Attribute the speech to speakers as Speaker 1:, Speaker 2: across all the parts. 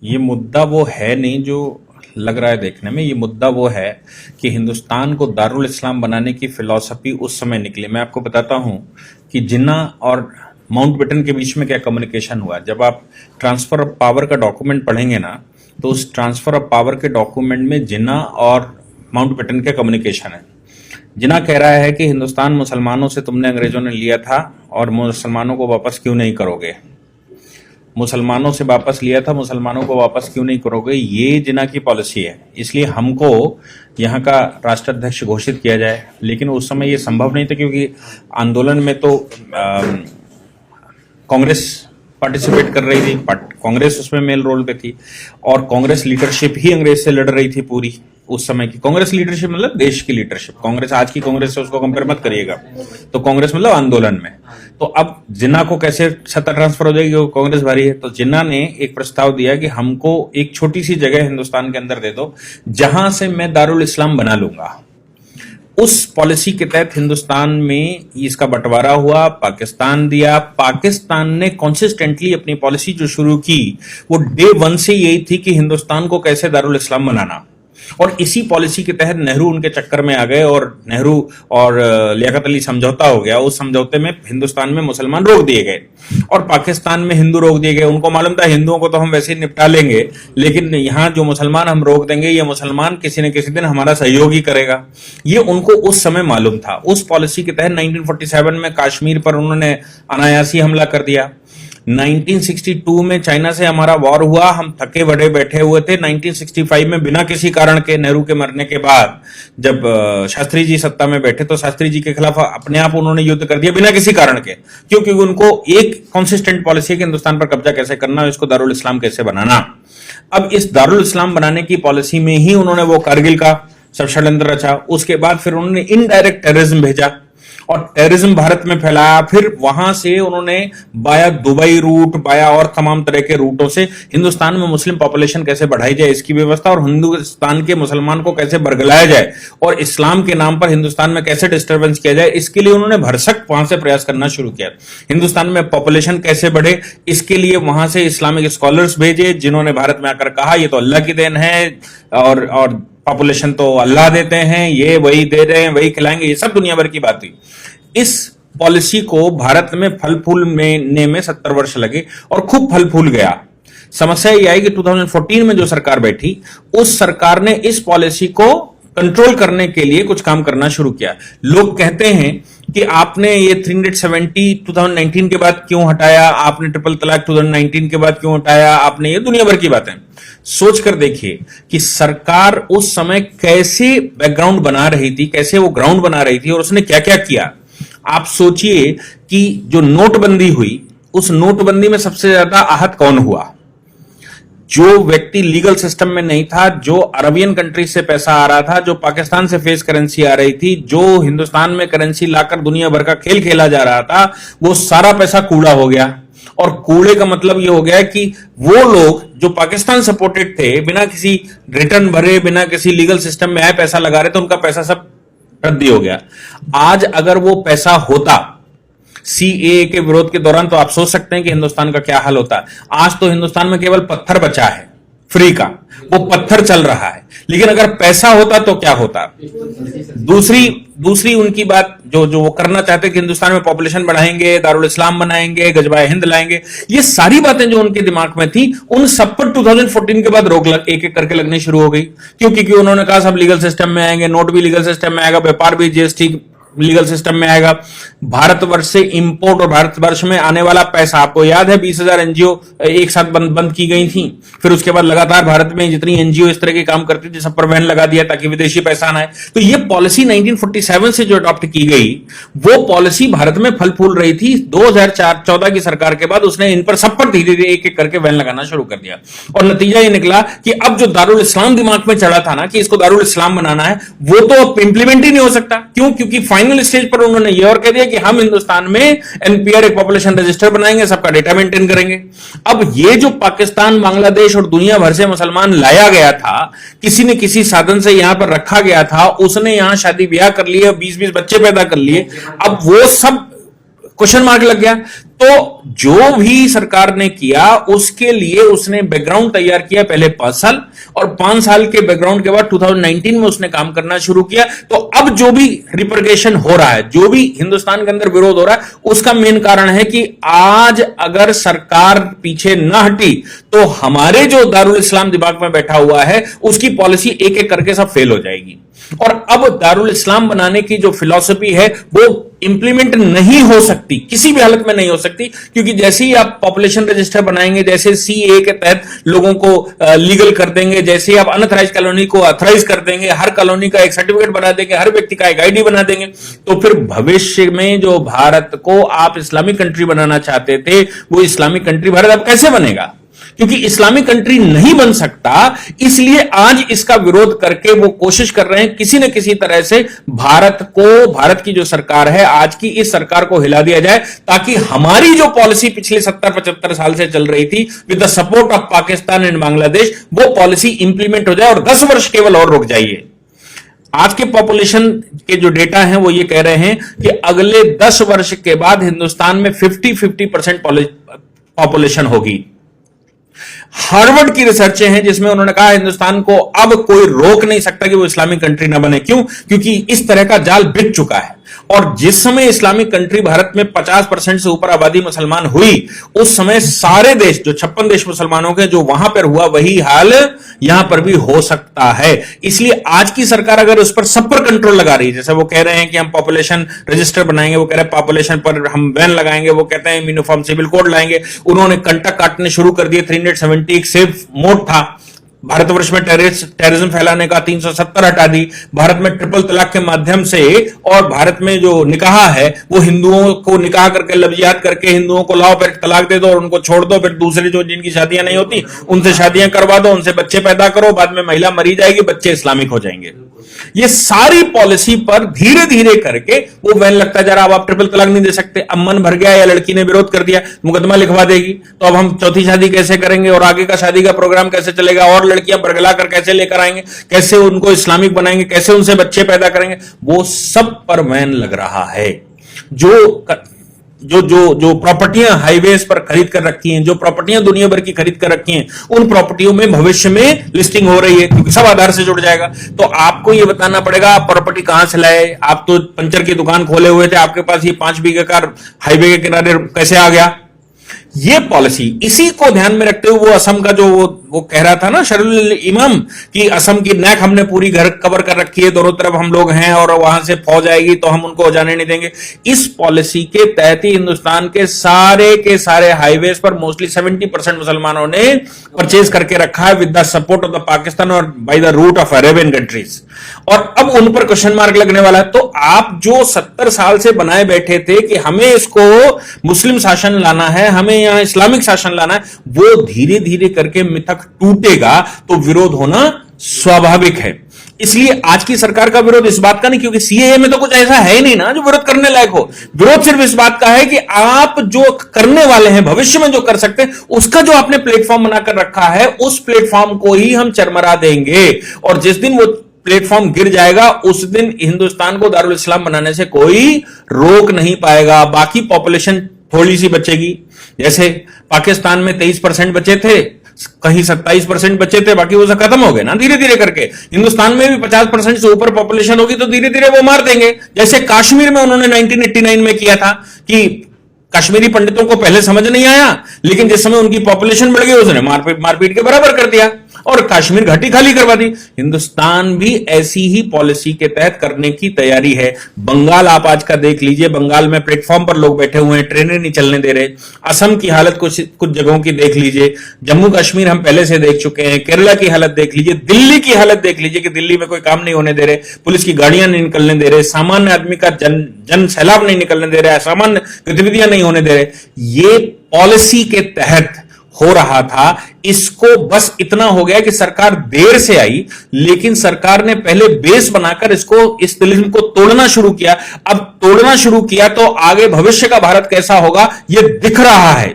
Speaker 1: ये मुद्दा वो है नहीं जो लग रहा है देखने में। ये मुद्दा वो है कि हिंदुस्तान को दारुल इस्लाम बनाने की फिलॉसफी उस समय निकली। मैं आपको बताता हूं कि जिन्ना और माउंटबेटन के बीच में क्या कम्युनिकेशन हुआ। जब आप ट्रांसफर ऑफ पावर का डॉक्यूमेंट पढ़ेंगे ना, तो उस ट्रांसफर ऑफ पावर के डॉक्यूमेंट में जिन्ना और माउंटबेटन का कम्युनिकेशन है। जिन्ना कह रहा है कि हिंदुस्तान मुसलमानों से तुमने अंग्रेजों ने लिया था और मुसलमानों को वापस क्यों नहीं करोगे, मुसलमानों से वापस लिया था, मुसलमानों को वापस क्यों नहीं करोगे। ये जिन्ना की पॉलिसी है, इसलिए हमको यहाँ का राष्ट्राध्यक्ष घोषित किया जाए। लेकिन उस समय ये संभव नहीं था क्योंकि आंदोलन में तो कांग्रेस पार्टिसिपेट कर रही थी, कांग्रेस उसमें मेल रोल पे थी और कांग्रेस लीडरशिप ही अंग्रेज से लड़ रही थी। पूरी उस समय की कांग्रेस लीडरशिप मतलब देश की लीडरशिप। कांग्रेस आज की कांग्रेस से उसको कंपेयर मत करिएगा। तो कांग्रेस मतलब आंदोलन में। तो अब जिन्ना को कैसे सत्ता ट्रांसफर हो जाएगी, वो कांग्रेस भारी है। तो जिन्ना ने एक प्रस्ताव दिया कि हमको एक छोटी सी जगह हिंदुस्तान के अंदर दे दो जहां से मैं दारुल इस्लाम बना लूंगा। उस पॉलिसी के तहत हिंदुस्तान में इसका बंटवारा हुआ, पाकिस्तान दिया। पाकिस्तान ने कंसिस्टेंटली अपनी पॉलिसी जो शुरू की वो डे वन से यही थी कि हिंदुस्तान को कैसे दारुल इस्लाम बनाना। और इसी पॉलिसी के तहत नेहरू उनके चक्कर में आ गए और नेहरू और लियाकत अली समझौता हो गया। उस समझौते में हिंदुस्तान में मुसलमान रोक दिए गए और पाकिस्तान में हिंदू रोक दिए गए। उनको मालूम था हिंदुओं को तो हम वैसे ही निपटा लेंगे, लेकिन यहां जो मुसलमान हम रोक देंगे, ये मुसलमान किसी न किसी दिन हमारा सहयोग ही करेगा। ये उनको उस समय मालूम था। उस पॉलिसी के तहत 1947 में कश्मीर पर उन्होंने अनायासी हमला कर दिया। 1962 में चाइना से हमारा वॉर हुआ, हम थके बड़े बैठे हुए थे। 1965 में बिना किसी कारण के नेहरू के मरने के बाद जब शास्त्री जी सत्ता में बैठे तो शास्त्री जी के खिलाफ अपने आप उन्होंने युद्ध कर दिया बिना किसी कारण के, क्योंकि उनको एक कंसिस्टेंट पॉलिसी है कि हिंदुस्तान पर कब्जा कैसे करना है, इसको दारुल इस्लाम कैसे बनाना। अब इस दारुल इस्लाम बनाने की पॉलिसी में ही उन्होंने वो कारगिल का सब षड्यंत्र रचा। उसके बाद फिर उन्होंने इनडायरेक्ट टेररिज्म भेजा और टेररिज्म भारत में फैलाया। फिर वहां से उन्होंने बाया दुबई रूट, बाया और तमाम तरह के रूटों से हिंदुस्तान में मुस्लिम पॉपुलेशन कैसे बढ़ाई जाए इसकी व्यवस्था और हिंदुस्तान के मुसलमान को कैसे बरगलाया जाए और इस्लाम के नाम पर हिंदुस्तान में कैसे डिस्टर्बेंस किया जाए, इसके लिए उन्होंने भरसक वहां से प्रयास करना शुरू किया। हिंदुस्तान में पॉपुलेशन कैसे बढ़े, इसके लिए वहां से इस्लामिक स्कॉलर्स भेजे जिन्होंने भारत में आकर कहा ये तो अल्लाह की देन है और पॉपुलेशन तो अल्लाह देते हैं, ये वही दे रहे हैं, वही खिलाएंगे, ये सब दुनिया भर की बात थी। इस पॉलिसी को भारत में फल फूल में 70 वर्ष लगे और खूब फल फूल गया। समस्या ये आई कि 2014 में जो सरकार बैठी, उस सरकार ने इस पॉलिसी को कंट्रोल करने के लिए कुछ काम करना शुरू किया। लोग कहते हैं कि आपने ये 370 2019 के बाद क्यों हटाया, आपने ट्रिपल तलाक 2019 के बाद क्यों हटाया, आपने, ये दुनिया भर की बातें। सोच कर देखिए कि सरकार उस समय कैसे बैकग्राउंड बना रही थी, कैसे वो ग्राउंड बना रही थी और उसने क्या क्या किया। आप सोचिए कि जो नोटबंदी हुई, उस नोटबंदी में सबसे ज्यादा आहत कौन हुआ? जो व्यक्ति लीगल सिस्टम में नहीं था, जो अरबियन कंट्री से पैसा आ रहा था, जो पाकिस्तान से फेस करेंसी आ रही थी, जो हिंदुस्तान में करेंसी लाकर दुनिया भर का खेल खेला जा रहा था, वो सारा पैसा कूड़ा हो गया। और कूड़े का मतलब ये हो गया कि वो लोग जो पाकिस्तान सपोर्टेड थे, बिना किसी रिटर्न भरे, बिना किसी लीगल सिस्टम में आए पैसा लगा रहे थे, उनका पैसा सब रद्दी हो गया। आज अगर वो पैसा होता सीएए के विरोध के दौरान, तो आप सोच सकते हैं कि हिंदुस्तान का क्या हाल होता। आज तो हिंदुस्तान में केवल पत्थर बचा है फ्री का, वो पत्थर चल रहा है। लेकिन अगर पैसा होता तो क्या होता? दूसरी उनकी बात जो वो करना चाहते कि हिंदुस्तान में पॉपुलेशन बढ़ाएंगे, दारुल इस्लाम बनाएंगे, गजबाए हिंद लाएंगे, ये सारी बातें जो उनके दिमाग में थी, उन सब पर 2014 के बाद रोक एक एक करके लगनी शुरू हो गई। क्योंकि उन्होंने कहा सब लीगल सिस्टम में आएंगे, नोट भी लीगल सिस्टम में आएगा, व्यापार भी जीएसटी लीगल सिस्टम में आएगा, भारतवर्ष से इंपोर्ट और भारतवर्ष में आने वाला पैसा, आपको याद है 20,000 एनजीओ एक साथ बंद की गई थी। फिर उसके बाद लगातार भारत में जितनी एनजीओ इस तरह के काम करती थी सब पर बैन लगा दिया ताकि विदेशी पैसा ना आए। तो ये पॉलिसी 1947 से जो अडॉप्ट की गई, वो पॉलिसी भारत में फल फूल रही थी। 2014 की सरकार के बाद उसने इन पर सब पर धीरे धीरे एक एक करके बैन लगाना शुरू कर दिया और नतीजा ये निकला कि अब जो दारुल इस्लाम दिमाग में चढ़ा था ना कि इसको दारुल इस्लाम बनाना है, वो तो अब इंप्लीमेंट ही नहीं हो सकता। क्यों? क्योंकि फाइनल स्टेज पर उन्होंने ये और कह दिया कि हम हिंदुस्तान में एनपीआर एक पॉपुलेशन रजिस्टर बनाएंगे, सबका डेटा मेंटेन करेंगे। अब ये जो पाकिस्तान, बांग्लादेश और दुनिया भर से मुसलमान लाया गया था, किसी न किसी साधन से यहां पर रखा गया था, उसने यहां शादी ब्याह कर लिए, 20-20 बच्चे पैदा कर लिए। अब वो सब क्वेश्चन मार्क लग गया। तो जो भी सरकार ने किया उसके लिए उसने बैकग्राउंड तैयार किया, पहले 5 साल, और 5 साल के बैकग्राउंड के बाद 2019 में उसने काम करना शुरू किया। तो अब जो भी रिपरकेशन हो रहा है, जो भी हिंदुस्तान के अंदर विरोध हो रहा है, उसका मेन कारण है कि आज अगर सरकार पीछे न हटी तो हमारे जो दारुल इस्लाम दिमाग में बैठा हुआ है उसकी पॉलिसी एक एक करके सब फेल हो जाएगी। और अब दारुल इस्लाम बनाने की जो फिलॉसफी है वो इंप्लीमेंट नहीं हो सकती, किसी भी हालत में नहीं हो सकती, क्योंकि जैसे ही आप पॉपुलेशन रजिस्टर बनाएंगे, जैसे सीए के तहत लोगों को लीगल कर देंगे, जैसे ही आप अनऑथराइज कॉलोनी को ऑथराइज कर देंगे, हर कॉलोनी का एक सर्टिफिकेट बना देंगे, हर व्यक्ति का एक आईडी बना देंगे, तो फिर भविष्य में जो भारत को आप इस्लामिक कंट्री बनाना चाहते थे वो इस्लामिक कंट्री भारत अब कैसे बनेगा? क्योंकि इस्लामिक कंट्री नहीं बन सकता, इसलिए आज इसका विरोध करके वो कोशिश कर रहे हैं किसी न किसी तरह से भारत की जो सरकार है आज की, इस सरकार को हिला दिया जाए, ताकि हमारी जो पॉलिसी पिछले 70-75 साल से चल रही थी with the support of Pakistan and Bangladesh, वो पॉलिसी इंप्लीमेंट हो जाए और 10 वर्ष केवल और रुक जाइए। आज के पॉपुलेशन के जो डेटा हैं वो ये कह रहे हैं कि अगले 10 वर्ष के बाद हिंदुस्तान में 50% पॉपुलेशन होगी। हार्वर्ड की रिसर्च है जिसमें उन्होंने कहा हिंदुस्तान को अब कोई रोक नहीं सकता कि वो इस्लामिक कंट्री ना बने। क्यों? क्योंकि इस तरह का जाल बिक चुका है। और जिस समय इस्लामिक कंट्री भारत में 50% से ऊपर आबादी मुसलमान हुई, उस समय सारे देश, जो 56 देश मुसलमानों के, जो वहां पर हुआ वही हाल यहां पर भी हो सकता है। इसलिए आज की सरकार अगर उस पर सब पर कंट्रोल लगा रही है, जैसे वो कह रहे हैं कि हम पॉपुलेशन रजिस्टर बनाएंगे, वो कह रहे हैं पॉपुलेशन पर हम बैन लगाएंगे, वो कहते हैं यूनिफॉर्म सिविल कोड लाएंगे, उन्होंने कंटक काटने शुरू कर दिए। 370 एक सेफ मोड था भारतवर्ष में टेररिज्म फैलाने का, 370 हटा दी। भारत में ट्रिपल तलाक के माध्यम से, और भारत में जो निकाह है वो हिंदुओं को निकाह करके लफ्जियात करके हिंदुओं को लाओ, फिर तलाक दे दो और उनको छोड़ दो, फिर दूसरे जो जिनकी शादियां नहीं होती उनसे शादियां करवा दो, उनसे बच्चे पैदा करो, बाद में महिला मरी जाएगी, बच्चे इस्लामिक हो जाएंगे। ये सारी पॉलिसी पर धीरे धीरे करके वो बैन लगता जा रहा। अब आप ट्रिपल तलाक नहीं दे सकते, अब मन भर गया या लड़की ने विरोध कर दिया, मुकदमा लिखवा देगी, तो अब हम चौथी शादी कैसे करेंगे और आगे का शादी का प्रोग्राम कैसे चलेगा, और लड़कियां बरगला कर कैसे लेकर आएंगे, कैसे उनको इस्लामिक बनाएंगे, कैसे उनसे बच्चे पैदा करेंगे, वो सब पर बैन लग रहा है। जो प्रॉपर्टियां हाईवेज पर खरीद कर रखी हैं, जो प्रॉपर्टियां दुनिया भर की खरीद कर रखी हैं, उन प्रॉपर्टियों में भविष्य में लिस्टिंग हो रही है, क्योंकि सब आधार से जुड़ जाएगा। तो आपको यह बताना पड़ेगा आप प्रॉपर्टी कहां से लाए, आप तो पंचर की दुकान खोले हुए थे, आपके पास ये 5 बीघे का हाईवे के किनारे कैसे आ गया? ये पॉलिसी, इसी को ध्यान में रखते हुए वो असम का जो वो कह रहा था ना शरुल इमाम कि असम की नैक हमने पूरी घर कवर कर रखी है, दोनों तरफ हम लोग हैं और वहां से फौज आएगी तो हम उनको जाने नहीं देंगे। इस पॉलिसी के तहत ही हिंदुस्तान के सारे हाईवेज पर मोस्टली 70% मुसलमानों ने परचेज करके रखा है with the support of the Pakistan और by the route of Arabian countries. और अब उन पर क्वेश्चन मार्क लगने वाला है। तो आप जो 70 साल से बनाए बैठे थे कि हमें इसको मुस्लिम शासन लाना है, हमें यहां इस्लामिक शासन लाना है, वो धीरे धीरे करके मिथक टूटेगा तो विरोध होना स्वाभाविक है। इसलिए आज की सरकार का विरोध इस बात का नहीं, क्योंकि सीएए में तो कुछ ऐसा है ही नहीं ना जो विरोध करने लायक हो। विरोध सिर्फ इस बात का है कि आप जो करने वाले हैं, भविष्य में जो कर सकते हैं, उसका जो आपने प्लेटफॉर्म बनाकर रखा है, उस प्लेटफॉर्म को ही हम चरमरा देंगे। और जिस दिन वो प्लेटफॉर्म गिर जाएगा उस दिन हिंदुस्तान को दारुल इस्लाम बनाने से कोई रोक नहीं पाएगा। बाकी पॉपुलेशन थोड़ी सी बचेगी, जैसे पाकिस्तान में 23% बचे थे, कहीं 27% बचे थे, बाकी वो सब खत्म हो गए ना धीरे धीरे करके। हिंदुस्तान में भी 50% से ऊपर पॉपुलेशन होगी तो धीरे धीरे वो मार देंगे। जैसे कश्मीर में उन्होंने 1989 में किया था कि कश्मीरी पंडितों को पहले समझ नहीं आया, लेकिन जिस समय उनकी पॉपुलेशन बढ़ गई उसने मारपीट के बराबर कर दिया और कश्मीर घाटी खाली करवा दी। हिंदुस्तान भी ऐसी ही पॉलिसी के तहत करने की तैयारी है। बंगाल आप आज का देख लीजिए, बंगाल में प्लेटफॉर्म पर लोग बैठे हुए हैं, ट्रेनें नहीं चलने दे रहे। असम की हालत कुछ जगहों की देख लीजिए, जम्मू कश्मीर हम पहले से देख चुके हैं, केरला की हालत देख लीजिए, दिल्ली की हालत देख लीजिए कि दिल्ली में कोई काम नहीं होने दे रहे, पुलिस की गाड़ियां नहीं निकलने दे रहे, सामान्य आदमी का जन सैलाब नहीं निकलने दे रहे, असामान्य गतिविधियां नहीं होने दे रहे। ये पॉलिसी के तहत हो रहा था। इसको बस इतना हो गया कि सरकार देर से आई, लेकिन सरकार ने पहले बेस बनाकर इस तिलिस्म को तोड़ना शुरू किया। अब तोड़ना शुरू किया तो आगे भविष्य का भारत कैसा होगा यह दिख रहा है।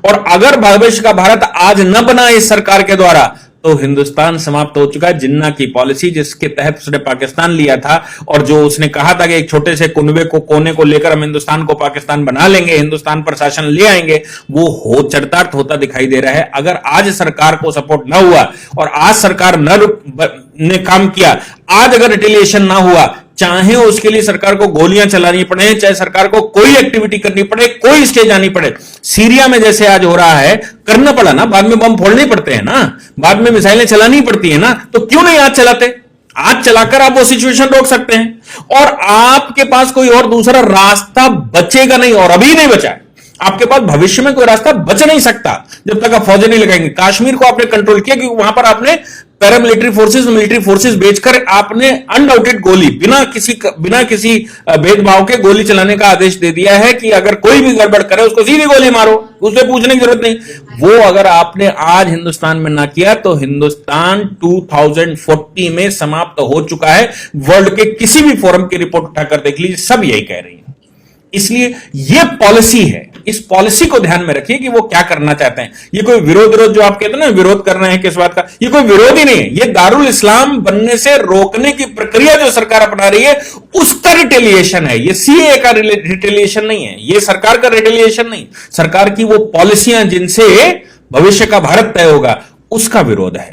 Speaker 1: और अगर भविष्य का भारत आज न बना इस सरकार के द्वारा तो हिंदुस्तान समाप्त हो चुका है। जिन्ना की पॉलिसी जिसके तहत उसने पाकिस्तान लिया था और जो उसने कहा था कि एक छोटे से कुनबे को कोने को लेकर हम हिंदुस्तान को पाकिस्तान बना लेंगे, हिंदुस्तान पर शासन ले आएंगे, वो हो चरितार्थ होता दिखाई दे रहा है। अगर आज सरकार को सपोर्ट ना हुआ और आज सरकार ने काम किया, आज अगर रिटेलिएशन ना हुआ, चाहे उसके लिए सरकार को गोलियां चलानी पड़े, चाहे सरकार को कोई एक्टिविटी करनी पड़े, कोई स्टेज आनी पड़े, सीरिया में जैसे आज हो रहा है, करना पड़ा ना, बाद में बम फोड़ने पड़ते हैं ना, बाद में मिसाइलें चलानी पड़ती है ना, तो क्यों नहीं आज चलाते? आज चलाकर आप वो सिचुएशन रोक सकते हैं और आपके पास कोई और दूसरा रास्ता बचेगा नहीं, और अभी नहीं बचा है। आपके पास भविष्य में कोई रास्ता बच नहीं सकता जब तक आप फौजें नहीं लगाएंगे। कश्मीर को आपने कंट्रोल किया क्योंकि वहां पर आपने पैरामिलिट्री फोर्सेस, मिलिट्री फोर्सेस बेचकर आपने अनडाउटेड गोली बिना किसी भेदभाव के गोली चलाने का आदेश दे दिया है कि अगर कोई भी गड़बड़ करे उसको सीधी गोली मारो, उससे पूछने की जरूरत नहीं। वो अगर आपने आज हिंदुस्तान में ना किया तो हिंदुस्तान 2040 में समाप्त हो चुका है। वर्ल्ड के किसी भी फोरम की रिपोर्ट उठाकर देख लीजिए, सब यही कह रही है। इसलिए यह पॉलिसी है, इस पॉलिसी को ध्यान में रखिए कि वो क्या करना चाहते हैं। ये कोई विरोध जो आप कहते हैं ना, विरोध कर रहे हैं किस बात का, ये कोई विरोध ही नहीं है। ये दारुल इस्लाम बनने से रोकने की प्रक्रिया जो सरकार अपना रही है उसका रिटेलिएशन है। ये सीए का रिटेलिएशन नहीं है, ये सरकार का रिटेलिएशन नहीं, सरकार की वो पॉलिसियां जिनसे भविष्य का भारत तय होगा उसका विरोध है।